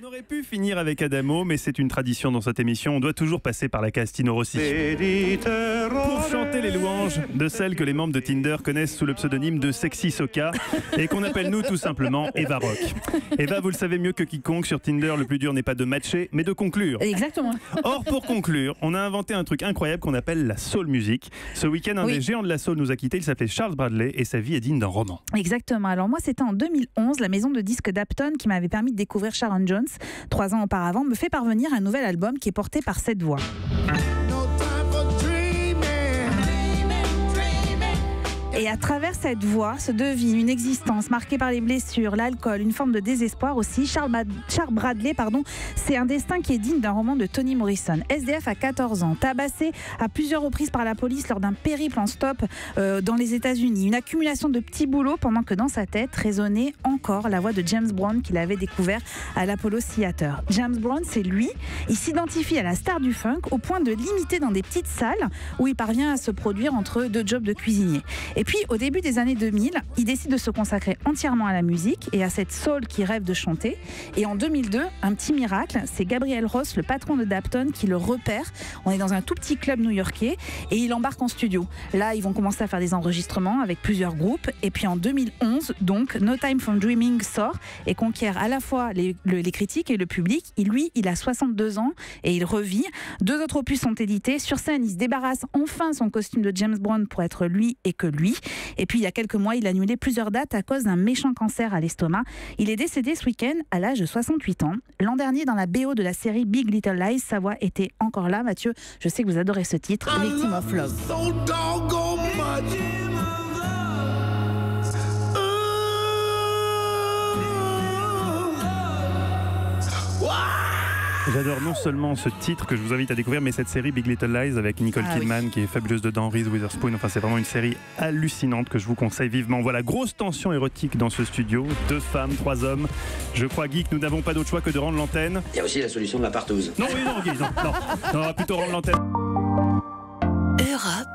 On aurait pu finir avec Adamo, mais c'est une tradition dans cette émission. On doit toujours passer par la case Tino Rossi. Pour chanter les louanges de celle que les membres de Tinder connaissent sous le pseudonyme de Sexy Soca et qu'on appelle nous tout simplement Eva Rock. Eva, vous le savez mieux que quiconque, sur Tinder, le plus dur n'est pas de matcher, mais de conclure. Exactement. Or, pour conclure, on a inventé un truc incroyable qu'on appelle la soul music. Ce week-end, un des géants de la soul nous a quittés. Il s'appelait Charles Bradley et sa vie est digne d'un roman. Exactement. Alors moi, c'était en 2011, la maison de disques d'Apton qui m'avait permis de découvrir Sharon Jones. 3 ans auparavant, me fait parvenir un nouvel album qui est porté par cette voix. Et à travers cette voix se devine une existence marquée par les blessures, l'alcool, une forme de désespoir aussi. Charles Bradley, c'est un destin qui est digne d'un roman de Toni Morrison. SDF à 14 ans, tabassé à plusieurs reprises par la police lors d'un périple en stop dans les États-Unis. Une accumulation de petits boulots pendant que dans sa tête résonnait encore la voix de James Brown qu'il avait découvert à l'Apollo Theater. James Brown, c'est lui. Il s'identifie à la star du funk au point de l'imiter dans des petites salles où il parvient à se produire entre 2 jobs de cuisinier. Et puis, au début des années 2000, il décide de se consacrer entièrement à la musique et à cette soul qu'il rêve de chanter. Et en 2002, un petit miracle, c'est Gabriel Ross, le patron de Dapton, qui le repère. On est dans un tout petit club new-yorkais et il embarque en studio. Là, ils vont commencer à faire des enregistrements avec plusieurs groupes. Et puis en 2011, donc, No Time for Dreaming sort et conquiert à la fois les critiques et le public. Il a 62 ans et il revit. 2 autres opus sont édités. Sur scène, il se débarrasse enfin son costume de James Brown pour être lui et que lui. Et puis il y a quelques mois, il a annulé plusieurs dates à cause d'un méchant cancer à l'estomac. Il est décédé ce week-end à l'âge de 68 ans. L'an dernier, dans la BO de la série Big Little Lies, sa voix était encore là. Mathieu, je sais que vous adorez ce titre, Victim of Love. J'adore non seulement ce titre que je vous invite à découvrir, mais cette série Big Little Lies avec Nicole Kidman qui est fabuleuse dedans, Reese Witherspoon. Enfin, c'est vraiment une série hallucinante que je vous conseille vivement. Voilà, grosse tension érotique dans ce studio. 2 femmes, 3 hommes. Je crois, Guy, que nous n'avons pas d'autre choix que de rendre l'antenne. Il y a aussi la solution de la partouze. Non, oui, non, Guy, non. On va plutôt rendre l'antenne. Europe.